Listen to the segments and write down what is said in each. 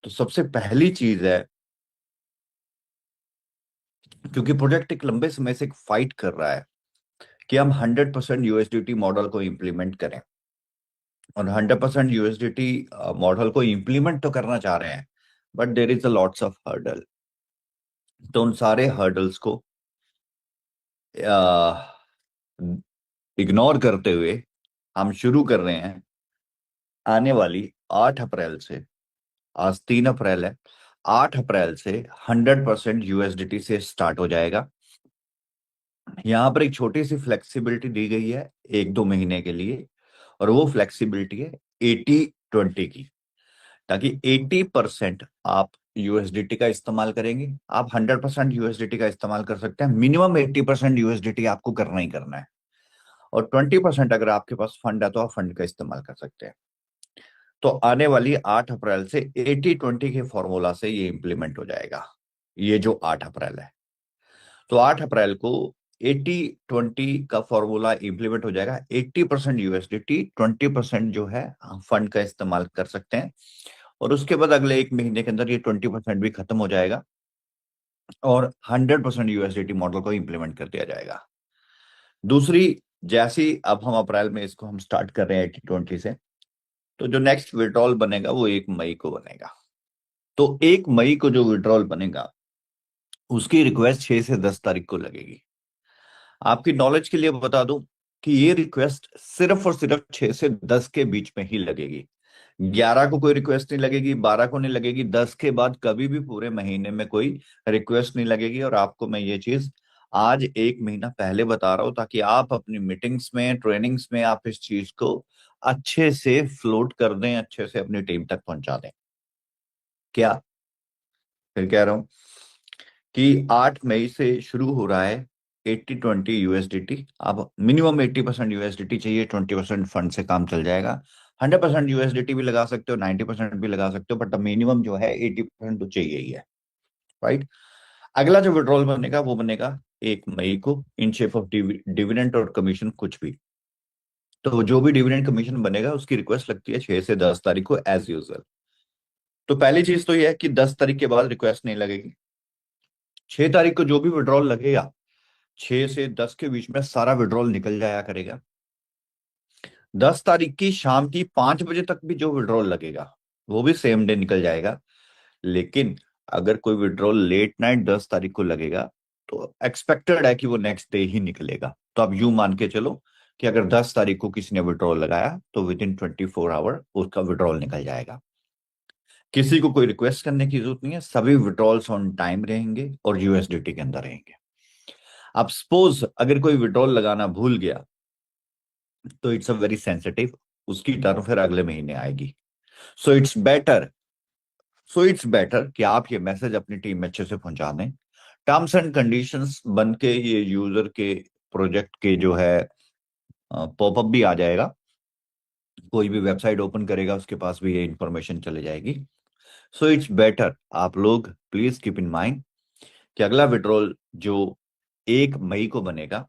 तो सबसे पहली चीज है, क्योंकि प्रोजेक्ट एक लंबे समय से एक फाइट कर रहा है कि हम 100% यूएसडीटी मॉडल को इम्प्लीमेंट करें। और 100% यूएसडीटी मॉडल को इम्प्लीमेंट तो करना चाह रहे हैं, but there is a lots of hurdle. तो उन सारे हर्डल्स को इग्नोर करते हुए हम शुरू कर रहे हैं आने वाली 8 अप्रैल से। आज 3 अप्रैल है। 8 अप्रैल से 100% यूएसडीटी से स्टार्ट हो जाएगा। यहाँ पर एक छोटी सी फ्लेक्सिबिलिटी दी गई है 1-2 महीने के लिए, और वो फ्लेक्सिबिलिटी है 80-20 की। ताकि 80% आप यूएसडीटी का इस्तेमाल करेंगे, आप 100% यूएसडीटी का इस्तेमाल कर सकते हैं। मिनिमम 80% यूएसडीटी आपको करना ही करना है। और 20% अगर आपके पास फंड है तो आप फंड का इस्तेमाल कर सकते हैं। तो आने वाली 8 अप्रैल से 80-20 के फॉर्मूला से ये इंप्लीमेंट हो जाएगा, ये जो 8 अप्रैल है। तो 8 अप्रैल को 80-20 का फॉर्मूला इंप्लीमेंट हो जाएगा। 80% यूएसडीटी, 20% जो है हम फंड का इस्तेमाल कर सकते हैं। और उसके बाद अगले 1 महीने के अंदर ये 20% भी खत्म हो जाएगा और 100% यूएसडीटी मॉडल को इंप्लीमेंट कर दिया जाएगा। दूसरी, जैसी अब हम अप्रैल में इसको हम स्टार्ट कर रहे हैं 80-20 से, तो जो नेक्स्ट विड्रॉल बनेगा वो 1 मई को बनेगा। तो 1 मई को जो विड्रॉल बनेगा उसकी रिक्वेस्ट 6 से 10 तारीख को लगेगी। आपकी नॉलेज के लिए बता दूं कि ये रिक्वेस्ट सिर्फ और सिर्फ 6 से 10 के बीच में ही लगेगी। 11 को कोई रिक्वेस्ट नहीं लगेगी, 12 को नहीं लगेगी, 10 के बाद कभी भी पूरे महीने में कोई रिक्वेस्ट नहीं लगेगी। और आपको मैं ये चीज आज 1 महीना पहले बता रहा हूं ताकि आप अपनी मीटिंग्स में, ट्रेनिंग्स में आप इस चीज को अच्छे से फ्लोट कर दें, अच्छे से अपनी टीम तक पहुंचा दें। क्या, फिर कह रहा हूं कि 8 मई से शुरू हो रहा है 80-20 यूएसडीटी। अब मिनिमम 80% यूएसडीटी चाहिए, 20% फंड से काम चल जाएगा। 100% यूएसडीटी भी लगा सकते हो, 90% भी लगा सकते हो, बट मिनिमम जो है 80% तो चाहिए ही है। राइट। अगला जो विड्रॉल बनेगा वो बनेगा 1 मई को, इन शेप ऑफ डिविडेंड और कमीशन कुछ भी। तो जो भी डिविडेंड कमीशन बनेगा उसकी रिक्वेस्ट लगती है 6 से 10 तारीख को एज यूजल। तो पहली चीज तो यह है कि 10 तारीख के बाद रिक्वेस्ट नहीं लगेगी। 6 तारीख को जो भी विड्रॉल लगेगा 6 से 10 के बीच में सारा विड्रॉल निकल जाया करेगा। 10 तारीख की शाम की 5 बजे तक भी जो विड्रॉल लगेगा वो भी सेम डे निकल जाएगा। लेकिन अगर कोई विड्रॉल लेट नाइट 10 तारीख को लगेगा तो एक्सपेक्टेड है कि वो नेक्स्ट डे ही निकलेगा। तो आप यूं मान के चलो कि अगर 10 तारीख को किसी ने विड्रॉल लगाया तो विद इन 24 आवर उसका विड्रॉल निकल जाएगा। किसी को कोई रिक्वेस्ट करने की जरूरत नहीं है, सभी विड्रॉल्स ऑन टाइम रहेंगे और यूएसडीटी के अंदर रहेंगे। अब सपोज अगर कोई विड्रॉल लगाना भूल गया तो इट्स अ वेरी सेंसिटिव, उसकी टर्म फिर अगले महीने आएगी। So it's better so it's better कि आप ये मैसेज अपनी टीम में अच्छे से पहुंचा दें। टर्म्स एंड कंडीशंस बन के ये यूजर के प्रोजेक्ट के जो है पॉपअप भी आ जाएगा। कोई भी वेबसाइट ओपन करेगा उसके पास भी ये इंफॉर्मेशन चले जाएगी। सो इट्स बेटर, आप लोग प्लीज कीप इन माइंड कि अगला विड्रॉल जो 1 मई को बनेगा,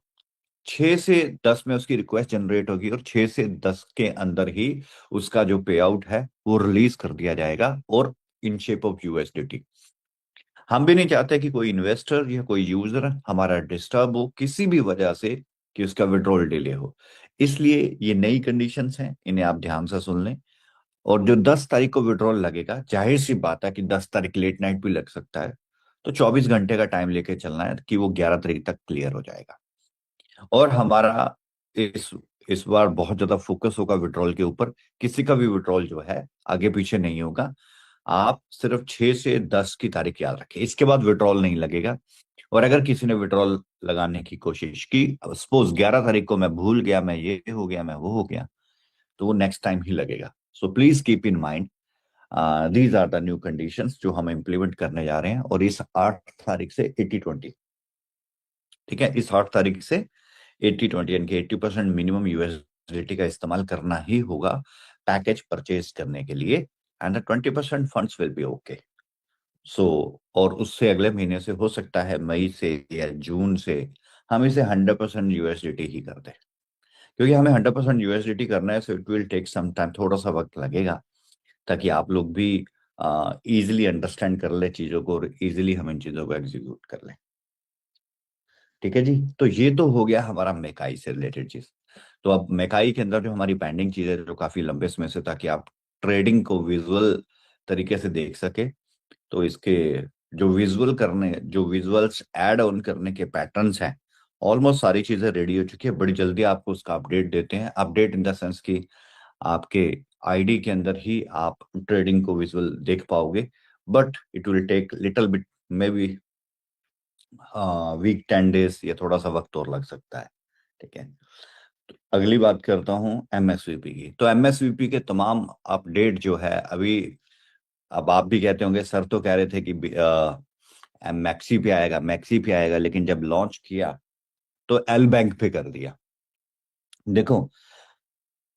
6 से 10 में उसकी रिक्वेस्ट जनरेट होगी और 6 से 10 के अंदर ही उसका जो पे आउट है वो रिलीज कर दिया जाएगा और इन शेप ऑफ यूएसडीटी। हम भी नहीं चाहते कि कोई इन्वेस्टर या कोई यूजर हमारा डिस्टर्ब हो किसी भी वजह से, कि उसका विड्रॉल डिले हो। इसलिए ये नई कंडीशंस हैं, इन्हें आप ध्यान से सुन लें। और जो 10 तारीख को विड्रॉल लगेगा, जाहिर सी बात है कि 10 तारीख लेट नाइट भी लग सकता है, तो 24 घंटे का टाइम लेके चलना है कि वो 11 तारीख तक क्लियर हो जाएगा। और हमारा इस इस बार बहुत ज्यादा फोकस होगा विड्रॉल के ऊपर। किसी का भी विड्रॉल जो है आगे पीछे नहीं होगा। आप सिर्फ 6 से 10 की तारीख याद रखें, इसके बाद विड्रॉल नहीं लगेगा। और अगर किसी ने विड्रॉल लगाने की कोशिश की, सपोज 11 तारीख को मैं भूल गया, मैं ये हो गया, मैं वो हो गया, तो वो नेक्स्ट टाइम ही लगेगा। So please keep in mind these are the new conditions जो हम इम्प्लीमेंट करने जा रहे हैं। और इस 8 तारीख से 80-20, ठीक है, इस 8 तारीख से 80-20 यानी कि 80% मिनिमम यूएसडीटी का इस्तेमाल करना ही होगा पैकेज परचेज करने के लिए। And the 20% funds will be okay. So और उससे अगले महीने से हो सकता है मई से या जून से हम इसे 100% यूएसडीटी ही कर दें। क्योंकि हमें 100% यूएसडीटी करना है, so it will take some time, थोड़ा सा वक्त लगेगा ताकि आप लोग भी इजिली अंडरस्टैंड कर ले चीजों को और इजिली हम इन चीजों को एग्जीक्यूट कर लें। ठीक है जी। तो ये तो हो गया हमारा मेकाई से रिलेटेड चीज। तो अब मेकाई के अंदर जो हमारी पेंडिंग चीज है जो काफी लंबे समय से, ताकि आप ट्रेडिंग को विजुअल तरीके से देख सके, तो इसके जो विजुअल्स ऐड ऑन करने के पैटर्न्स हैं, ऑलमोस्ट सारी चीजें रेडी हो चुकी है। बड़ी जल्दी आपको उसका अपडेट देते हैं। अपडेट इन द सेंस कि आपके आईडी के अंदर ही आप ट्रेडिंग को विजुअल देख पाओगे, but it will take little bit, maybe week 10 days या थोड़ा सा वक्त और लग सकता है। ठीक है। तो अगली बात करता हूँ एमएसवीपी की। तो एमएसवीपी के तमाम अपडेट जो है अभी, अब आप भी कहते होंगे सर तो कह रहे थे कि मैक्सी पे आएगा, मैक्सी पे आएगा, लेकिन जब लॉन्च किया तो एल बैंक पे कर दिया। देखो,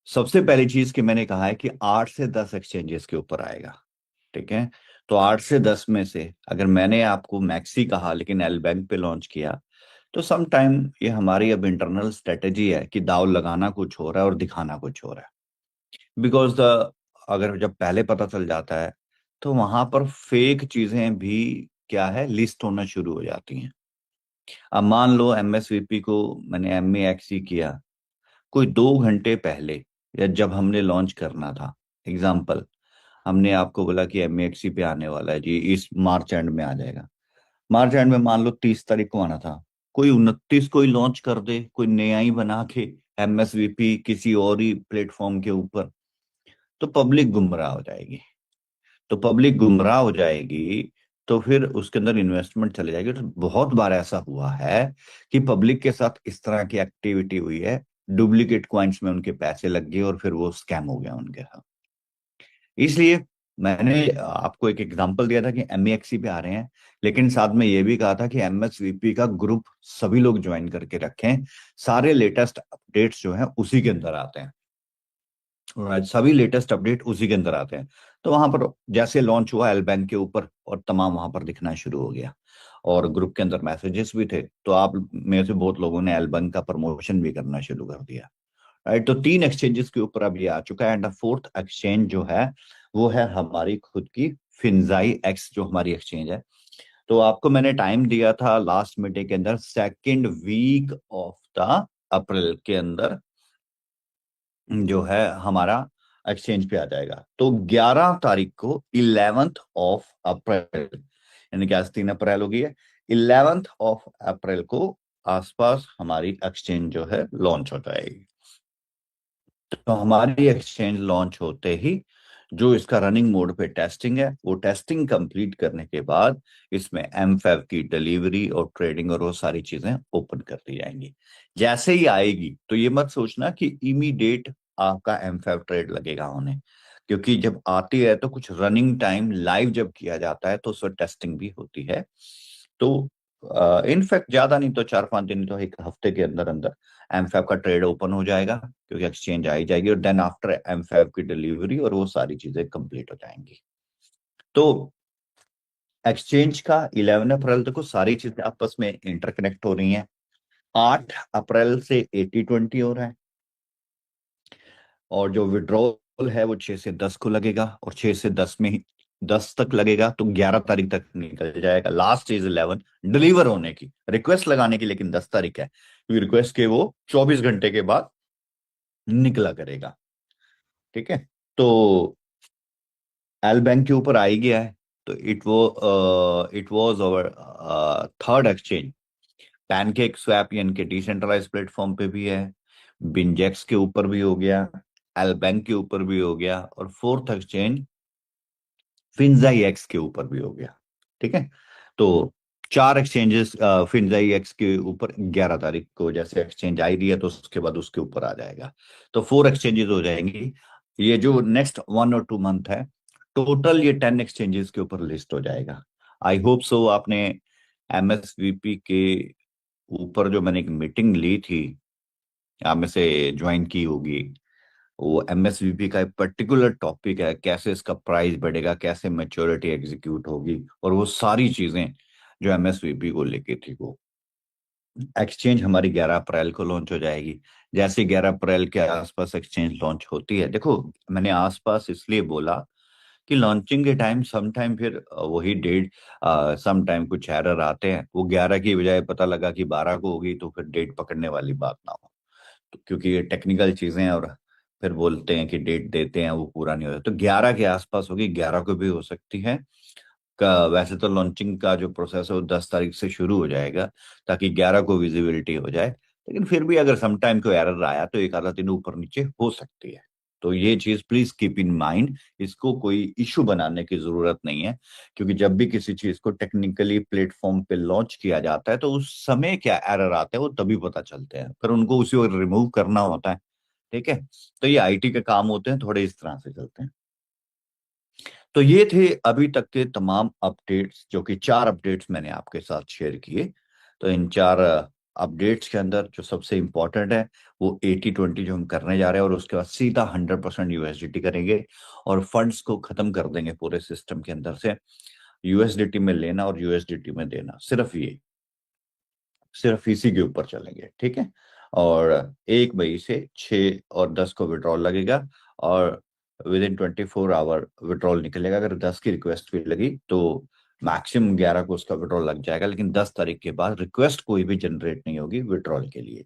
सबसे पहली चीज कि मैंने कहा है कि 8 से 10 एक्सचेंजेस के ऊपर आएगा। ठीक है। तो 8 से 10 में से अगर मैंने आपको मैक्सी कहा लेकिन एल बैंक पे लॉन्च किया, तो सम टाइम ये हमारी अब इंटरनल स्ट्रेटेजी है कि दाव लगाना कुछ हो रहा है और दिखाना कुछ हो रहा है। बिकॉज द अगर जब पहले पता चल जाता है तो वहां पर फेक चीजें भी क्या है, लिस्ट होना शुरू हो जाती हैं। अब मान लो एमएसवीपी को मैंने एमएक्सी किया कोई 2 घंटे पहले, या जब हमने लॉन्च करना था, एग्जाम्पल हमने आपको बोला कि एमएक्सी पे आने वाला है जी, इस मार्च एंड में आ जाएगा। मार्च एंड में मान लो 30 तारीख को आना था, कोई 29 को ही लॉन्च कर दे, कोई नया ही बना के एमएसवीपी किसी और ही प्लेटफॉर्म के ऊपर, तो पब्लिक गुमराह हो जाएगी। तो पब्लिक गुमराह हो जाएगी तो फिर उसके अंदर इन्वेस्टमेंट चले जाएगी। तो बहुत बार ऐसा हुआ है कि पब्लिक के साथ इस तरह की एक्टिविटी हुई है, डुप्लीकेट कॉइन्स में उनके पैसे लग गए और फिर वो स्कैम हो गया उनके साथ। इसलिए मैंने आपको एक एग्जांपल दिया था कि एमईएक्सी पे आ रहे हैं, लेकिन साथ में ये भी कहा था कि एमएसवीपी का ग्रुप सभी लोग ज्वाइन करके रखें। सारे लेटेस्ट अपडेट्स जो हैं उसी के अंदर आते हैं, और सभी लेटेस्ट अपडेट उसी के अंदर आते हैं। तो वहां पर जैसे लॉन्च हुआ एल बैंक के ऊपर, और तमाम वहां पर दिखना शुरू हो गया, और ग्रुप के अंदर मैसेजेस भी थे। तो आप में से बहुत लोगों ने एल बैंक का प्रमोशन भी करना शुरू कर दिया। राइट। तो 3 एक्सचेंजेस के ऊपर अभी आ चुका है, एंड फोर्थ एक्सचेंज जो है वो है हमारी खुद की फिंजाई एक्स, जो हमारी एक्सचेंज है। तो आपको मैंने टाइम दिया था लास्ट मीटिंग के अंदर, second week of the April के अंदर जो है हमारा एक्सचेंज पे आ जाएगा। तो 11 तारीख को 11th ऑफ अप्रैल, यानी कि आज 3 अप्रैल हो गई है, 11th ऑफ अप्रैल को आसपास हमारी एक्सचेंज जो है लॉन्च हो जाएगी। तो हमारी एक्सचेंज लॉन्च होते ही जो इसका रनिंग मोड पे टेस्टिंग है, वो टेस्टिंग कंप्लीट करने के बाद इसमें एमफैब की डिलीवरी और ट्रेडिंग और वो सारी चीजें ओपन कर दी जाएंगी। जैसे ही आएगी तो ये मत सोचना कि इमीडिएट आपका एमफैब ट्रेड लगेगा होने, क्योंकि जब आती है तो कुछ रनिंग टाइम लाइव जब किया जाता है तो उस वक्त टेस्टिंग भी होती है। तो इनफैक्ट ज्यादा नहीं तो 4-5 दिन, तो एक हफ्ते के अंदर अंदर एमफैब का ट्रेड ओपन हो जाएगा, क्योंकि एक्सचेंज आई जाएगी, और देन आफ्टर एमफैब की डिलीवरी और वो सारी चीजें कंप्लीट हो जाएंगी। तो एक्सचेंज का 11 अप्रैल तक को सारी चीजें आपस में इंटरकनेक्ट हो रही हैं। 8 अप्रैल से 80-20 हो रहा है, और जो विड्रॉल है वो 6 से 10 को लगेगा, और 6 से 10 में ही 10 तक लगेगा, तो 11 तारीख तक निकल जाएगा। लास्ट इज 11 डिलीवर होने की, रिक्वेस्ट लगाने की लेकिन 10 तारीख है, क्योंकि रिक्वेस्ट के वो 24 घंटे के बाद निकला करेगा। ठीक है। तो एल बैंक के ऊपर आ ही गया है। तो it was our third exchange. Pancake swap यानी कि डिसेंट्रलाइज प्लेटफॉर्म पे भी है, बिनजेक्स के ऊपर भी हो गया, एल बैंक के ऊपर भी हो गया, और फोर्थ एक्सचेंज फिंजाई एक्स के ऊपर भी हो गया। ठीक है। तो 4 एक्सचेंजेस फिंजाई एक्स के ऊपर 11 तारीख को जैसे एक्सचेंज आई रही है तो उसके बाद उसके ऊपर आ जाएगा। तो 4 एक्सचेंजेस हो जाएंगी। ये जो नेक्स्ट 1 और 2 मंथ है, टोटल ये 10 एक्सचेंजेस के ऊपर लिस्ट हो जाएगा। आई होप सो आपने एमएसवीपी के ऊपर जो मैंने एक मीटिंग ली थी, आप में से ज्वाइन की होगी। वो एमएसवीपी का एक पर्टिकुलर टॉपिक है, कैसे इसका प्राइस बढ़ेगा, कैसे मैच्योरिटी एग्जीक्यूट होगी, और वो सारी चीजें जो एमएसवीपी को लेके थी। वो एक्सचेंज हमारी 11 अप्रैल को लॉन्च हो जाएगी। जैसे 11 अप्रैल के आसपास एक्सचेंज लॉन्च होती है, देखो मैंने आसपास इसलिए बोला कि लॉन्चिंग के टाइम सम टाइम फिर वही डेट, सम टाइम कुछ एरर आते हैं, वो 11 की बजाय पता लगा कि 12 को होगी, तो फिर डेट पकड़ने वाली बात ना हो। तो क्योंकि ये टेक्निकल चीजें हैं, और फिर बोलते हैं कि डेट देते हैं वो पूरा नहीं होता, तो 11 के आसपास होगी, 11 को भी हो सकती है। वैसे तो लॉन्चिंग का जो प्रोसेस है वो 10 तारीख से शुरू हो जाएगा, ताकि 11 को विजिबिलिटी हो जाए। लेकिन फिर भी अगर सम टाइम को एरर आया तो एक आधा दिन ऊपर नीचे हो सकती है। तो ये चीज प्लीज कीप इन माइंड, इसको कोई इशू बनाने की जरूरत नहीं है। क्योंकि जब भी किसी चीज को टेक्निकली प्लेटफॉर्म पे लॉन्च किया जाता है तो उस समय क्या एरर आते हैं वो तभी पता चलते हैं, फिर उनको उसी वक्त रिमूव करना होता है। ठीक है। तो ये आईटी के काम होते हैं, थोड़े इस तरह से चलते हैं। तो ये थे अभी तक के तमाम अपडेट्स, जो कि 4 अपडेट्स मैंने आपके साथ शेयर किए। तो इन 4 अपडेट्स के अंदर जो सबसे इंपॉर्टेंट है वो 80-20 जो हम करने जा रहे हैं, और उसके बाद सीधा 100% यूएसडीटी करेंगे और फंड्स को खत्म कर देंगे पूरे सिस्टम के अंदर से। यूएसडीटी में लेना और यूएसडीटी में देना, सिर्फ इसी के ऊपर चलेंगे। ठीक है। और 1 मई से 6 और 10 को विड्रॉल लगेगा, और विद इन 24 आवर विड्रॉल निकलेगा। अगर 10 की रिक्वेस्ट भी लगी तो मैक्सिमम 11 को उसका विड्रॉल लग जाएगा, लेकिन 10 तारीख के बाद रिक्वेस्ट कोई भी जनरेट नहीं होगी विड्रॉल के लिए।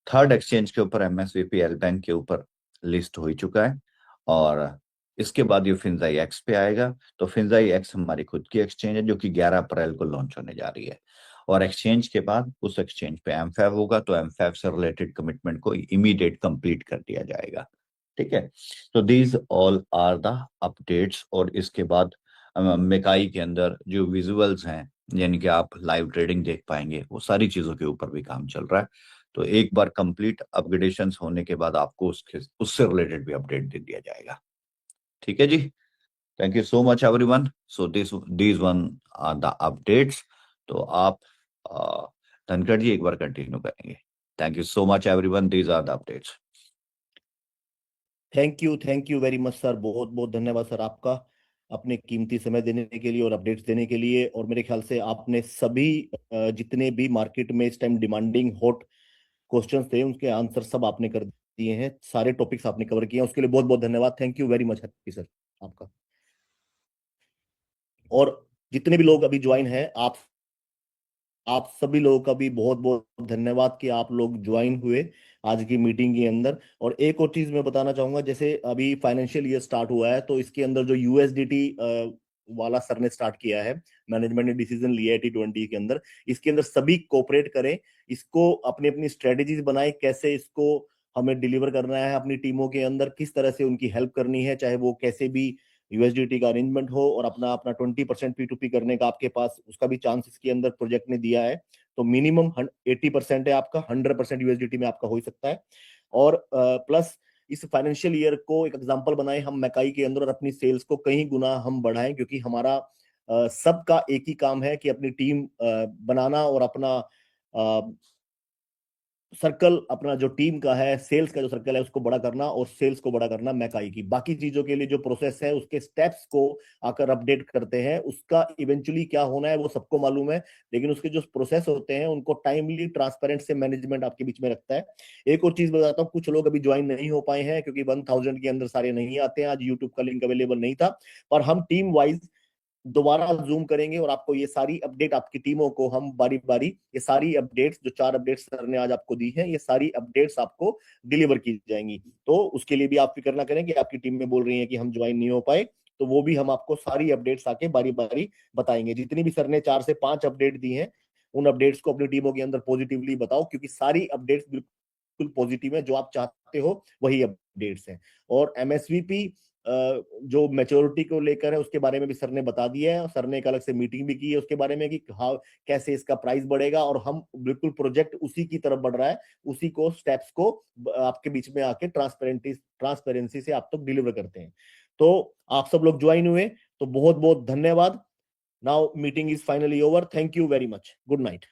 थर्ड एक्सचेंज के ऊपर एमएसवीपी एल बैंक के ऊपर लिस्ट हो ही चुका है, और इसके बाद ये फिंजाई एक्स पे आएगा। तो फिंजाई एक्स हमारी खुद की एक्सचेंज है, जो कि 11 अप्रैल को लॉन्च होने जा रही है। और एक्सचेंज के बाद उस एक्सचेंज पे एमफैब होगा, तो एमफैब से रिलेटेड कमिटमेंट को इमीडिएट कंप्लीट कर दिया जाएगा। ठीक है। तो these all are the updates. और इसके बाद मेकाई के अंदर जो विजुअल्स हैं, यानी कि आप लाइव ट्रेडिंग देख पाएंगे, वो सारी चीजों के ऊपर भी काम चल रहा है। तो एक बार कंप्लीट अपग्रेडेशन होने के बाद आपको उसके उससे रिलेटेड भी अपडेट दे दिया जाएगा। ठीक है जी। Thank you so much everyone. So this one are the updates. तो आप धनखड़ जी एक बार कंटिन्यू करेंगे। Thank you so much everyone, these are the updates. Thank you very much sir, बहुत बहुत धन्यवाद सर आपका, अपने कीमती समय देने के लिए और अपडेट्स देने के लिए। और मेरे ख्याल से आपने सभी जितने भी मार्केट में इस टाइम डिमांडिंग हॉट क्वेश्चंस थे उनके आंसर सब आपने कर दिए हैं, सारे टॉपिक्स आपने कवर किए हैं, उसके लिए बहुत बहुत धन्यवाद। Thank you very much happy sir आपका। और जितने भी लोग अभी ज्वाइन हैं, आप सभी लोगों का भी बहुत बहुत धन्यवाद कि आप लोग ज्वाइन हुए आज की मीटिंग के अंदर। और एक और चीज मैं बताना चाहूंगा, जैसे अभी फाइनेंशियल ईयर स्टार्ट हुआ है तो इसके अंदर जो यूएसडीटी वाला सर ने स्टार्ट किया है, मैनेजमेंट ने डिसीजन लिया है T20 के अंदर, इसके अंदर सभी कोऑपरेट करें, इसको अपनी अपनी स्ट्रेटेजीज बनाए, कैसे इसको हमें डिलीवर करना है अपनी टीमों के अंदर, किस तरह से उनकी हेल्प करनी है, चाहे वो कैसे भी यूएसडीटी का अरेंजमेंट हो, और अपना अपना 20% P2P करने का आपके पास उसका भी चांस इसके अंदर प्रोजेक्ट ने दिया है। तो मिनिमम 80% है आपका, 100% यूएसडीटी में आपका हो सकता है। और प्लस इस फाइनेंशियल ईयर को एक एग्जांपल बनाए हम मैकाई के अंदर, और अपनी सेल्स को कई गुना हम बढ़ाएं, क्योंकि हमारा सबका एक ही काम है कि अपनी टीम बनाना, और अपना सर्कल, अपना जो टीम का है, सेल्स का जो सर्कल है उसको बड़ा करना, और सेल्स को बड़ा करना मैकाई की। बाकी चीजों के लिए जो प्रोसेस है उसके स्टेप्स को आकर अपडेट करते हैं, उसका इवेंचुअली क्या होना है वो सबको मालूम है, लेकिन उसके जो प्रोसेस होते हैं उनको टाइमली ट्रांसपेरेंट से मैनेजमेंट आपके बीच में रखता है। एक और चीज बताता हूँ, कुछ लोग अभी ज्वाइन नहीं हो पाए हैं क्योंकि 1000 के अंदर सारे नहीं आते हैं, आज यूट्यूब का लिंक अवेलेबल नहीं था, पर हम टीम वाइज दोबारा जूम करेंगे और आपको ये सारी अपडेट, आपकी टीमों को हम बारी बारी ये सारी अपडेट्स, जो 4 अपडेट्स सर ने आज आपको दी हैं, ये सारी अपडेट्स आपको डिलीवर की जाएंगी। तो उसके लिए भी आप फिक्र ना करें कि आपकी टीम में बोल रही है कि हम ज्वाइन नहीं हो पाए, तो वो भी हम आपको सारी अपडेट्स आके बारी बारी बताएंगे। जितनी भी सर ने 4 से 5 अपडेट दी हैं, उन अपडेट्स को अपनी टीमों के अंदर पॉजिटिवली बताओ, क्योंकि सारी अपडेट्स बिल्कुल पॉजिटिव है, जो आप चाहते हो वही अपडेट्स हैं। और एमएसवीपी जो मेच्योरिटी को लेकर है उसके बारे में भी सर ने बता दिया है, सर ने एक अलग से मीटिंग भी की है उसके बारे में कि हाँ कैसे इसका प्राइस बढ़ेगा, और हम बिल्कुल प्रोजेक्ट उसी की तरफ बढ़ रहा है, उसी को स्टेप्स को आपके बीच में आके ट्रांसपेरेंसी से आप तक डिलीवर करते हैं। तो आप सब लोग ज्वाइन हुए तो बहुत बहुत धन्यवाद। Now meeting is finally over, thank you very much, good night.